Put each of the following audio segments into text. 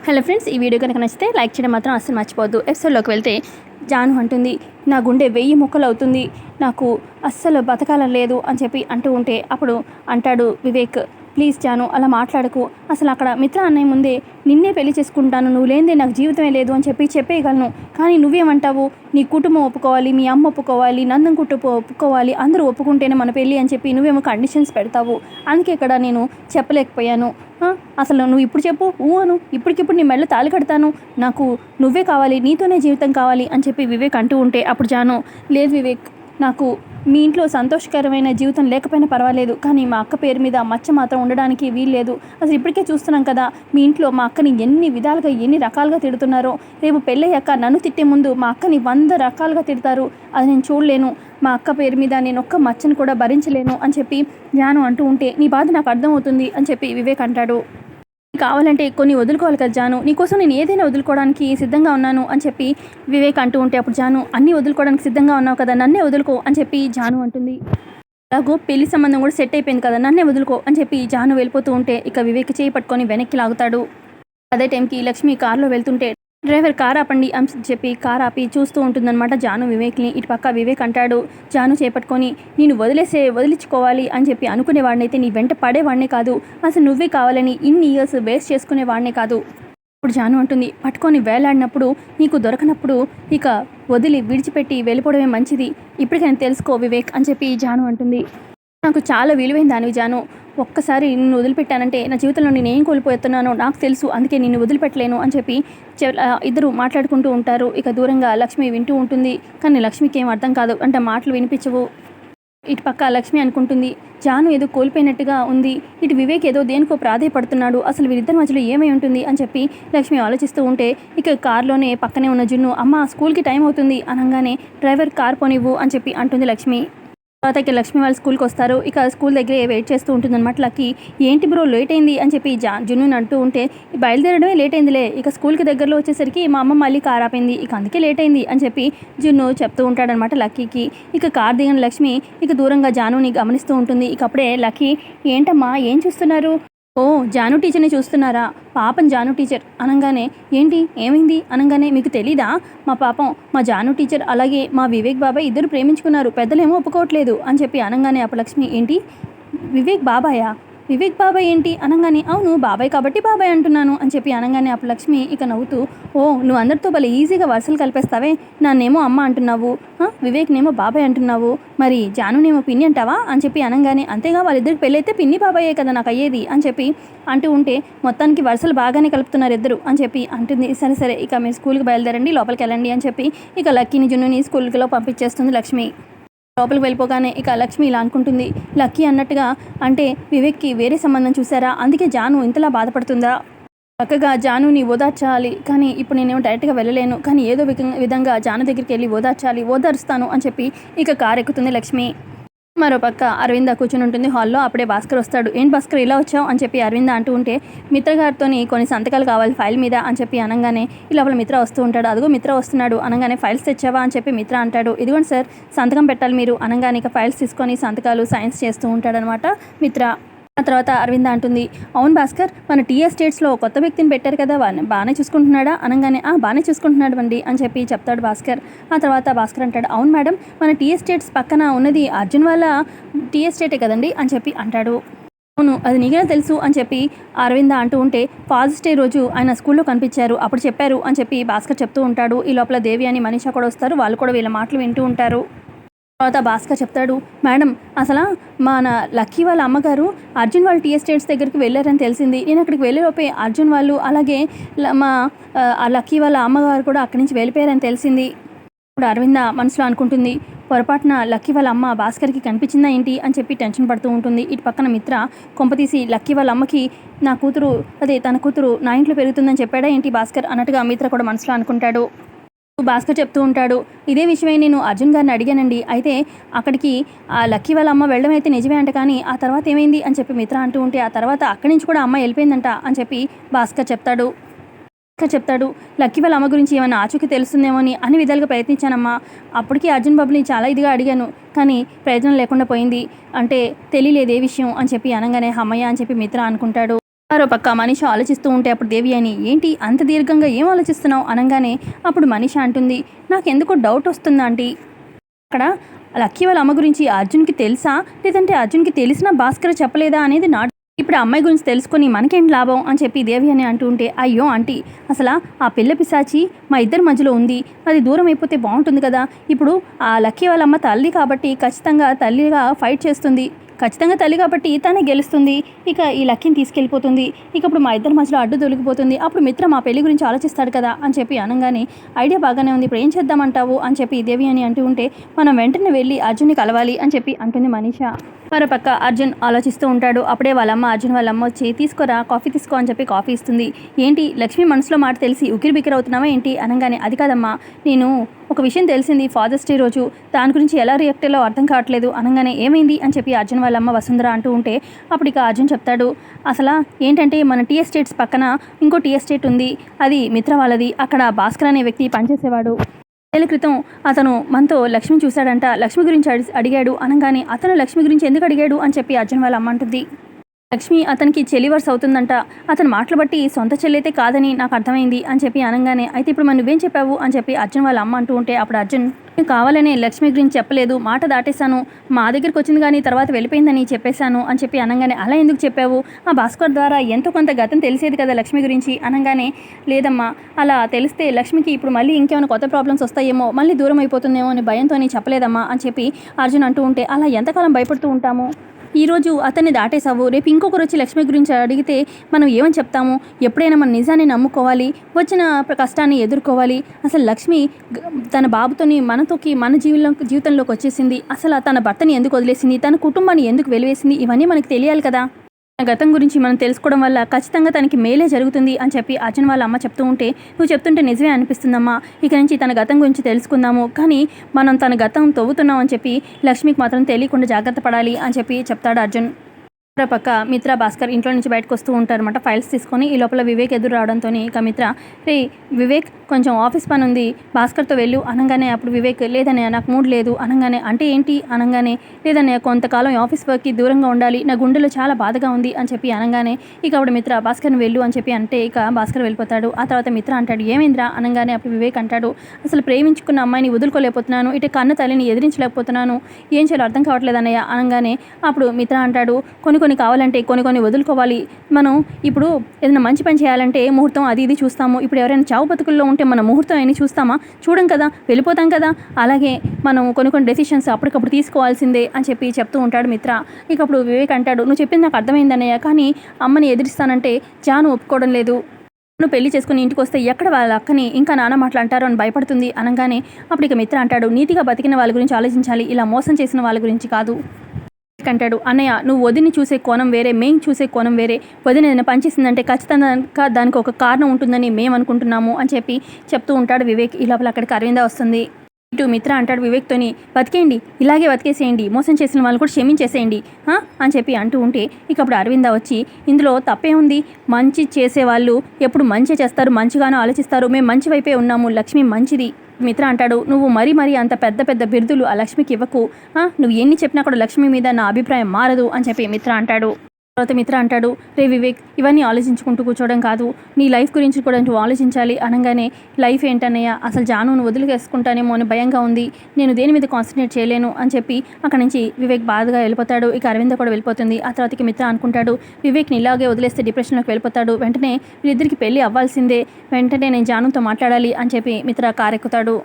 Hello friends, ఈ video కనుక నచ్చితే లైక్ చేయడం మాత్రం అస్సలు మర్చిపోవద్దు. ఎపిసోడ్లోకి వెళ్తే జాను అంటుంది, నా గుండె 1000 ముక్కలు అవుతుంది, నాకు అస్సలు బతకాలని లేదు అని చెప్పి అంటూ ఉంటే అప్పుడు అంటాడు వివేక్, ప్లీజ్ జాను అలా మాట్లాడకు, అసలు అక్కడ మిత్ర అన్నయ్య ముందే నిన్నే పెళ్లి చేసుకుంటాను, నువ్వు లేనిదే నాకు జీవితమే లేదు అని చెప్పి చెప్పేయగలను. కానీ నువ్వేమంటావు, నీ కుటుంబం ఒప్పుకోవాలి, మీ అమ్మ ఒప్పుకోవాలి, నందన్ కుటుంబం ఒప్పుకోవాలి, అందరూ ఒప్పుకుంటేనే మన పెళ్ళి అని చెప్పి నువ్వేమో కండిషన్స్ పెడతావు. అందుకే ఇక్కడ నేను చెప్పలేకపోయాను. అసలు నువ్వు ఇప్పుడు చెప్పు, అను, ఇప్పటికిప్పుడు నీ మెడలో తాళి కడతాను, నాకు నువ్వే కావాలి, నీతోనే జీవితం కావాలి అని చెప్పి వివేక్ అంటూ ఉంటే అప్పుడు జాను, లేదు వివేక్, నాకు మీ ఇంట్లో సంతోషకరమైన జీవితం లేకపోయినా పర్వాలేదు, కానీ మా అక్క పేరు మీద మచ్చ మాత్రం ఉండడానికి వీల్లేదు. అసలు ఇప్పటికే చూస్తున్నాం కదా, మీ ఇంట్లో మా అక్కని ఎన్ని విధాలుగా ఎన్ని రకాలుగా తిడుతున్నారో. రేపు పెళ్ళయ్యాక నన్ను తిట్టే ముందు మా అక్కని 100 రకాలుగా తిడతారు, అది నేను చూడలేను. మా అక్క పేరు మీద నేను ఒక్క మచ్చను కూడా భరించలేను అని చెప్పి జాను అంటూ ఉంటే, నీ బాధ నాకు అర్థమవుతుంది అని చెప్పి వివేక్ అంటాడు. కావాలంటే కొన్ని వదులుకోవాలి కదా జాను, నీకోసం నేను ఏదైనా వదులుకోవడానికి సిద్ధంగా ఉన్నాను అని చెప్పి వివేక్ అంటూ ఉంటే అప్పుడు జాను, అన్నీ వదులుకోవడానికి సిద్ధంగా ఉన్నావు కదా, నన్నే వదులుకో అని చెప్పి జాను అంటుంది. అలాగో పెళ్లి సంబంధం కూడా సెట్ అయిపోయింది కదా, నన్నే వదులుకో అని చెప్పి జాను వెళ్ళిపోతూ ఉంటే ఇక వివేక్ చేయి పట్టుకొని వెనక్కి లాగుతాడు. అదే టైంకి లక్ష్మి కారులో వెళ్తుంటే, డ్రైవర్ కార్ ఆపండి అని చెప్పి కార్ ఆపి చూస్తూ ఉంటుందన్నమాట జాను వివేక్ని. ఇటు పక్క వివేక్ అంటాడు, జాను చేపట్టుకొని, నేను వదిలించుకోవాలి అని చెప్పి అనుకునేవాడినైతే నీ వెంట పడేవాడినే కాదు, అసలు నువ్వే కావాలని ఇన్ని ఇయర్స్ వేస్ట్ చేసుకునేవాడినే కాదు. ఇప్పుడు జాను అంటుంది, పట్టుకొని వేలాడినప్పుడు నీకు దొరకనప్పుడు ఇక విడిచిపెట్టి వెళ్ళిపోవడమే మంచిది, ఇప్పటికైనా తెలుసుకో వివేక్ అని చెప్పి జాను అంటుంది. నాకు చాలా విలువైన దానివి జాను, ఒక్కసారి నిన్ను వదిలిపెట్టానంటే నా జీవితంలో నేను ఏం కోల్పోతున్నానో నాకు తెలుసు, అందుకే నిన్ను వదిలిపెట్టలేను అని చెప్పి ఇద్దరు మాట్లాడుకుంటూ ఉంటారు. ఇక దూరంగా లక్ష్మి వింటూ ఉంటుంది, కానీ లక్ష్మికి ఏం అర్థం కాదు, అంటే మాటలు వినిపించవు. ఇటు పక్క లక్ష్మి అనుకుంటుంది, జాను ఏదో కోల్పోయినట్టుగా ఉంది, ఇటు వివేక్ ఏదో దేనికో ప్రాధేయపడుతున్నాడు, అసలు వీరిద్దరి మధ్యలో ఏమై ఉంటుంది అని చెప్పి లక్ష్మి ఆలోచిస్తూ ఉంటే ఇక కారులోనే పక్కనే ఉన్న జున్ను, అమ్మ స్కూల్కి టైం అవుతుంది అనగానే డ్రైవర్ కార్ పోనివ్వు అని చెప్పి అంటుంది లక్ష్మి. తర్వాత ఇక లక్ష్మి వాళ్ళు స్కూల్కి వస్తారు. ఇక స్కూల్ దగ్గరే వెయిట్ చేస్తూ ఉంటుంది అనమాట లక్కీ. ఏంటి బ్రో లేట్ అయింది అని చెప్పి జున్నుని అంటూ ఉంటే, బయలుదేరడమే లేట్ అయిందిలే, ఇక స్కూల్కి దగ్గరలో వచ్చేసరికి మా అమ్మ మళ్ళీ కార్ ఆపింది, ఇక అందుకే లేట్ అయింది అని చెప్పి జున్ను చెప్తూ ఉంటాడనమాట లక్కీకి. ఇక కార్ దిగిన లక్ష్మి ఇక దూరంగా జానుని గమనిస్తూ ఉంటుంది. ఇక అప్పుడే లక్కీ, ఏంటమ్మా ఏం చూస్తున్నారు, ఓ జాను టీచర్ని చూస్తున్నారా, పాపం జాను టీచర్ అనగానే, ఏంటి ఏమైంది అనగానే, మీకు తెలీదా మా పాపం మా జాను టీచర్ అలాగే మా వివేక్ బాబాయ్ ఇద్దరు ప్రేమించుకున్నారు, పెద్దలేమో ఒప్పుకోవట్లేదు అని చెప్పి అనగానే అప్పుడు లక్ష్మి, ఏంటి వివేక్ బాబాయా, వివేక్ బాబాయ్ ఏంటి అనగానే, అవును బాబాయ్ కాబట్టి బాబాయ్ అంటున్నాను అని చెప్పి అనగానే అప్పుడు లక్ష్మి ఇక నవ్వుతూ, ఓ నువ్వు అందరితో భలే ఈజీగా వరుసలు కలిపేస్తావే, నన్నేమో అమ్మ అంటున్నావు, వివేక్నేమో బాబాయ్ అంటున్నావు, మరి జానునేమో పిన్ని అంటావా అని చెప్పి అనగానే, అంతేగా వాళ్ళిద్దరికి పెళ్ళైతే పిన్ని బాబాయే కదా నాకు అయ్యేది అని చెప్పి అంటూ ఉంటే, మొత్తానికి వరుసలు బాగానే కలుపుతున్నారు ఇద్దరు అని చెప్పి అంటుంది. సరే సరే ఇక మీరు స్కూల్కి బయలుదేరండి, లోపలికి వెళ్ళండి అని చెప్పి ఇక లక్కీని జున్నుని స్కూల్కిలో పంపించేస్తుంది లక్ష్మి. లోపలికి వెళ్ళిపోగానే ఇక లక్ష్మి ఇలా అనుకుంటుంది, లక్కీ అన్నట్టుగా అంటే వివేక్కి వేరే సంబంధం చూసారా, అందుకే జాను ఇంతలా బాధపడుతుందా, చక్కగా జానుని ఓదార్చాలి, కానీ ఇప్పుడు నేనేమో డైరెక్ట్గా వెళ్ళలేను, కానీ ఏదో విధంగా జాను దగ్గరికి వెళ్ళి ఓదార్స్తాను అని చెప్పి ఇక కారు ఎక్కుతుంది లక్ష్మి. మరోపక్క అరవింద కూర్చుని ఉంటుంది హాల్లో. అప్పుడే భాస్కర్ వస్తాడు. ఏంటి భాస్కర్ ఇలా వచ్చావు అని చెప్పి అరవింద అంటూ ఉంటే, మిత్ర గారితో కొన్ని సంతకాలు కావాలి ఫైల్ మీద అని చెప్పి అనగానే ఈ లోపల మిత్ర వస్తూ ఉంటాడు. అదిగో మిత్ర వస్తున్నాడు అనగానే, ఫైల్స్ తెచ్చావా అని చెప్పి మిత్ర అంటాడు. ఇదిగోండి సార్ సంతకం పెట్టాలి మీరు అనగానే ఇక ఫైల్స్ తీసుకొని సంతకాలు సైన్స్ చేస్తూ ఉంటాడనమాట మిత్ర. ఆ తర్వాత అరవింద అంటుంది, అవును భాస్కర్, మన టీ ఎస్టేట్స్లో కొత్త వ్యక్తిని పెట్టారు కదా, బాగానే చూసుకుంటున్నాడా అనగానే, బాగానే చూసుకుంటున్నాడు అండి అని చెప్పి చెప్తాడు భాస్కర్. ఆ తర్వాత భాస్కర్ అంటాడు, అవును మేడం, మన టీ ఎస్టేట్స్ పక్కన ఉన్నది అర్జున్ వాళ్ళ టీ ఎస్టేటే కదండి అని చెప్పి అంటాడు. అవును అది నీకేనా తెలుసు అని చెప్పి అరవింద అంటూ ఉంటే, ఫాదర్స్ డే రోజు ఆయన స్కూల్లో కనిపించారు, అప్పుడు చెప్పారు అని చెప్పి భాస్కర్ చెప్తూ ఉంటాడు. ఈ లోపల దేవి అని మనీషా కూడా వస్తారు, వాళ్ళు కూడా వీళ్ళ మాటలు వింటూ ఉంటారు. తర్వాత భాస్కర్ చెప్తాడు, మేడం అసలు మన లక్కీ వాళ్ళ అమ్మగారు అర్జున్ వాళ్ళ టీ ఎస్టేట్స్ దగ్గరికి వెళ్ళారని తెలిసింది, నేను అక్కడికి వెళ్ళేలోపే అర్జున్ వాళ్ళు అలాగే మా లక్కీ వాళ్ళ అమ్మగారు కూడా అక్కడి నుంచి వెళ్ళిపోయారని తెలిసింది. ఇప్పుడు అరవింద మనసులో అనుకుంటుంది, పొరపాటున లక్కీ వాళ్ళ అమ్మ భాస్కర్కి కనిపించిందా ఏంటి అని చెప్పి టెన్షన్ పడుతూ ఉంటుంది. ఇటు పక్కన మిత్ర కొంపతీసి లక్కీ వాళ్ళ అమ్మకి తన కూతురు నా ఇంట్లో పెరుగుతుందని చెప్పాడా ఏంటి భాస్కర్ అన్నట్టుగా మిత్ర కూడా మనసులో అనుకుంటాడు. భాస్కర్ చెప్తూ ఉంటాడు, ఇదే విషయమై నేను అర్జున్ గారిని అడిగానండి, అయితే అక్కడికి ఆ లక్కీ వాళ్ళ అమ్మ వెళ్ళడం అయితే నిజమే అంట, కానీ ఆ తర్వాత ఏమైంది అని చెప్పి మిత్ర అంటూ ఉంటే, ఆ తర్వాత అక్కడి నుంచి కూడా అమ్మ వెళ్ళిపోయిందంట అని చెప్పి భాస్కర్ చెప్తాడు. లక్కీ వాళ్ళ అమ్మ గురించి ఏమైనా ఆచూకీ తెలుస్తుందేమో అని అన్ని విధాలుగా ప్రయత్నించానమ్మా, అప్పటికీ అర్జున్ బాబుని చాలా ఇదిగా అడిగాను, కానీ ప్రయోజనం లేకుండా పోయింది, అంటే తెలియలేదు ఏ విషయం అని చెప్పి అనగానే, అమ్మయ్య అని చెప్పి మిత్ర అనుకుంటాడు. మరో పక్క మనీష ఆలోచిస్తూ ఉంటే అప్పుడు దేవి అని ఏంటి అంత దీర్ఘంగా ఏం ఆలోచిస్తున్నావు అనగానే అప్పుడు మనీష అంటుంది నాకెందుకో డౌట్ వస్తుందా ఆంటీ అక్కడ లక్కీ వాళ్ళ అమ్మ గురించి అర్జున్కి తెలుసా లేదంటే అర్జున్కి తెలిసినా భాస్కర్ చెప్పలేదా అనేది నా ఇప్పుడు అమ్మాయి గురించి తెలుసుకొని మనకేంటి లాభం అని చెప్పి దేవి అని అంటూ ఉంటే అయ్యో ఆంటీ అసలు ఆ పిల్ల పిశాచి మా ఇద్దరి మధ్యలో ఉంది అది దూరం అయిపోతే బాగుంటుంది కదా ఇప్పుడు ఆ లక్కీ వాళ్ళ అమ్మ తల్లి కాబట్టి ఖచ్చితంగా తల్లిగా ఫైట్ చేస్తుంది ఖచ్చితంగా తల్లి కాబట్టి తనే గెలుస్తుంది ఇక ఈ లక్కీని తీసుకెళ్ళిపోతుంది ఇక ఇప్పుడు మా ఇద్దరి మధ్యలో అడ్డు తొలగిపోతుంది అప్పుడు మిత్ర మా పెళ్లి గురించి ఆలోచిస్తాడు కదా అని చెప్పి అనగానే ఐడియా బాగానే ఉంది ఇప్పుడు ఏం చేద్దామంటావు అని చెప్పి దేవి అని అంటూ ఉంటే మనం వెంటనే వెళ్ళి అర్జున్ని కలవాలి అని చెప్పి అంటుంది మనీష మరోపక్క అర్జున్ ఆలోచిస్తూ ఉంటాడు అప్పుడే వాళ్ళమ్మ అర్జున్ వాళ్ళమ్మ వచ్చి తీసుకోరా కాఫీ తీసుకో అని చెప్పి కాఫీ ఇస్తుంది ఏంటి లక్ష్మి మనసులో మాట తెలిసి ఉకిరి బికిరి అవుతున్నావా ఏంటి అనగానే అది కాదమ్మా నేను ఒక విషయం తెలిసింది ఫాదర్స్ డే రోజు దాని గురించి ఎలా రియాక్ట్ అయ్యాలో అర్థం కావట్లేదు అనగానే ఏమైంది అని చెప్పి అర్జున్ వాళ్ళమ్మ వసుంధర అంటూ ఉంటే అప్పుడు ఇక అర్జున్ చెప్తాడు అసలు ఏంటంటే మన టీ ఎస్టేట్స్ పక్కన ఇంకో టీ ఎస్టేట్ ఉంది అది మిత్ర వాళ్ళది అక్కడ భాస్కర్ అనే వ్యక్తి పనిచేసేవాడు ఏళ్ళ క్రితం అతను మనతో లక్ష్మి చూశాడంట లక్ష్మి గురించి అడిగాడు అనగానే అతను లక్ష్మి గురించి ఎందుకు అడిగాడు అని చెప్పి అర్జున్ వాళ్ళ అమ్మ అంటుంది లక్ష్మి అతనికి చెల్లివర్స్ అవుతుందంట అతను మాటలు బట్టి సొంత చెల్లైతే కాదని నాకు అర్థమైంది అని చెప్పి అనగానే అయితే ఇప్పుడు మనం నువ్వేం చెప్పావు అని చెప్పి అర్జున్ వాళ్ళ అమ్మ అంటూ ఉంటే అప్పుడు అర్జున్ కావాలనే లక్ష్మి గురించి చెప్పలేదు మాట దాటేశాను మా దగ్గరికి వచ్చింది కానీ తర్వాత వెళ్ళిపోయిందని చెప్పేశాను అని చెప్పి అనగానే అలా ఎందుకు చెప్పావు ఆ భాస్కర్ ద్వారా ఎంతో కొంత గతం తెలిసేది కదా లక్ష్మి గురించి అనగానే లేదమ్మా అలా తెలిస్తే లక్ష్మికి ఇప్పుడు మళ్ళీ ఇంకేమైనా కొత్త ప్రాబ్లమ్స్ వస్తాయేమో మళ్ళీ దూరం అయిపోతుందేమో అని భయంతో చెప్పలేదమ్మా అని చెప్పి అర్జున్ అంటూ ఉంటే అలా ఎంతకాలం భయపడుతూ ఉంటాము ఈరోజు అతన్ని దాటేసావు రేపు ఇంకొకరు వచ్చి లక్ష్మి గురించి అడిగితే మనం ఏమని చెప్తాము ఎప్పుడైనా మన నిజాన్ని నమ్ముకోవాలి వచ్చిన కష్టాన్ని ఎదుర్కోవాలి అసలు లక్ష్మి తన బాబుతోని మనతోకి మన జీవితంలోకి వచ్చేసింది అసలు తన భర్తని ఎందుకు వదిలేసింది తన కుటుంబాన్ని ఎందుకు వెలివేసింది ఇవన్నీ మనకు తెలియాలి కదా గతం గురించి మనం తెలుసుకోవడం వల్ల ఖచ్చితంగా తనకి మేలే జరుగుతుంది అని చెప్పి అర్జున్ వాళ్ళ అమ్మ చెప్తూ ఉంటే నువ్వు చెప్తుంటే నిజమే అనిపిస్తుందమ్మా ఇక నుంచి తన గతం గురించి తెలుసుకుందాము కానీ మనం తన గతం తవ్వుతున్నాం అని చెప్పి లక్ష్మికి మాత్రం తెలియకుండా జాగ్రత్త పడాలి అని చెప్పి చెప్తాడు అర్జున్ పక్క మిత్ర భాస్కర్ ఇంట్లో నుంచి బయటకు వస్తూ ఉంటారన్నమాట ఫైల్స్ తీసుకొని ఈ లోపల వివేక్ ఎదురు రావడంతో ఇక మిత్ర రే వివేక్ కొంచెం ఆఫీస్ పని ఉంది భాస్కర్తో వెళ్ళు అనగానే అప్పుడు వివేక్ లేదనే నాకు మూడ్ లేదు అనగానే అంటే ఏంటి అనగానే లేదనే కొంతకాలం ఆఫీస్ వర్క్కి దూరంగా ఉండాలి నా గుండెలో చాలా బాధగా ఉంది అని చెప్పి అనగానే ఇక అప్పుడు మిత్ర భాస్కర్ని వెళ్ళు అని చెప్పి అంటే ఇక భాస్కర్ వెళ్ళిపోతాడు ఆ తర్వాత మిత్ర అంటాడు ఏమైందిరా అనగానే అప్పుడు వివేక్ అంటాడు అసలు ప్రేమించుకున్న అమ్మాయిని వదులుకోలేకపోతున్నాను ఇటు కన్న తల్లిని ఎదిరించలేకపోతున్నాను ఏం చేయాలో అర్థం కావట్లేదు అన్నయ్య అనగానే అప్పుడు మిత్ర అంటాడు కొన్ని కావాలంటే కొన్ని వదులుకోవాలి మనం ఇప్పుడు ఏదైనా మంచి పని చేయాలంటే ముహూర్తం అది ఇది చూస్తాము ఇప్పుడు ఎవరైనా చావు బతుకుల్లో ఉంటే మన ముహూర్తం అని చూస్తామా చూడం కదా వెళ్ళిపోతాం కదా అలాగే మనం కొన్ని డెసిషన్స్ అప్పటికప్పుడు తీసుకోవాల్సిందే అని చెప్పి చెప్తూ ఉంటాడు మిత్ర ఇక అప్పుడు వివేక్ అంటాడు నువ్వు చెప్పింది నాకు అర్థమైందన్నయ్య కానీ అమ్మని ఎదిరిస్తానంటే జాను ఒప్పుకోవడం లేదు నువ్వు పెళ్లి చేసుకుని ఇంటికి వస్తే ఎక్కడ వాళ్ళ అక్కని ఇంకా నాన్న మాట్లాంటారు అని భయపడుతుంది అనగానే అప్పుడు ఇక మిత్ర అంటాడు నీతిగా బతికిన వాళ్ళ గురించి ఆలోచించాలి ఇలా మోసం చేసిన వాళ్ళ గురించి కాదు అంటాడు అన్నయ్య నువ్వు వదిని చూసే కోణం వేరే మేము చూసే కోణం వేరే వదిన ఏదైనా పనిచేసిందంటే ఖచ్చితంగా దానికి ఒక కారణం ఉంటుందని మేము అనుకుంటున్నాము అని చెప్పి చెప్తూ ఉంటాడు వివేక్ ఈ లోపల అక్కడికి అరవింద వస్తుంది ఇటు మిత్ర అంటాడు వివేక్తోని బతికేయండి ఇలాగే బతికేసేయండి మోసం చేసిన వాళ్ళు కూడా క్షమించేసేయండి అని చెప్పి అంటూ ఉంటే ఇక అప్పుడు అరవింద వచ్చి ఇందులో తప్పే ఉంది మంచి చేసేవాళ్ళు ఎప్పుడు మంచి చేస్తారు మంచిగానో ఆలోచిస్తారు మేము మంచి వైపే ఉన్నాము లక్ష్మి మంచిది మిత్ర అంటాడు నువ్వు మరీ అంత పెద్ద బిరుదులు ఆ లక్ష్మికి ఇవ్వకు నువ్వు ఎన్ని చెప్పినా కూడా లక్ష్మి మీద నా అభిప్రాయం మారదు అని చెప్పి మిత్ర అంటాడు తర్వాత మిత్ర అంటాడు రే వివేక్ ఇవన్నీ ఆలోచించుకుంటూ కూర్చోవడం కాదు నీ లైఫ్ గురించి కూడా నువ్వు ఆలోచించాలి అనగానే లైఫ్ ఏంటన్నయ్య అసలు జానును వదిలికేసుకుంటానేమో అని భయంగా ఉంది నేను దేని మీద కాన్సన్ట్రేట్ చేయలేను అని చెప్పి అక్కడి నుంచి వివేక్ బాధగా వెళ్ళిపోతాడు ఇక అరవింద కూడా వెళ్ళిపోతుంది ఆ తర్వాతకి మిత్ర అనుకుంటాడు వివేక్ని ఇలాగే వదిలేస్తే డిప్రెషన్లోకి వెళ్ళిపోతాడు వెంటనే వీళ్ళిద్దరికి పెళ్ళి అవ్వాల్సిందే వెంటనే నేను జానుతో మాట్లాడాలి అని చెప్పి మిత్ర కారెక్కుతాడు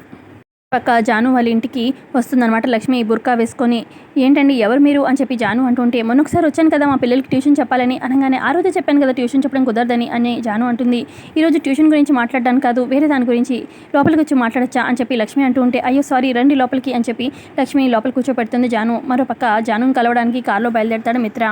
పక్క జాను వాళ్ళ ఇంటికి వస్తుందన్నమాట లక్ష్మి బుర్కా వేసుకొని ఏంటండి ఎవరు మీరు అని చెప్పి జాను అంటుంటే మొన్నొకసారి వచ్చాను కదా మా పిల్లలకి ట్యూషన్ చెప్పాలని అనగానే ఆ రోజే చెప్పాను కదా ట్యూషన్ చెప్పడం కుదరదని అని జాను అంటుంది ఈరోజు ట్యూషన్ గురించి మాట్లాడడానికి కాదు వేరే దాని గురించి లోపలికి వచ్చి మాట్లాడచ్చా అని చెప్పి లక్ష్మి అంటూ ఉంటే అయ్యో సారీ రండి లోపలికి అని చెప్పి లక్ష్మి లోపల కూర్చోపెడుతుంది జాను మరో పక్క జానుని కలవడానికి కారులో బయలుదేరతాడు మిత్ర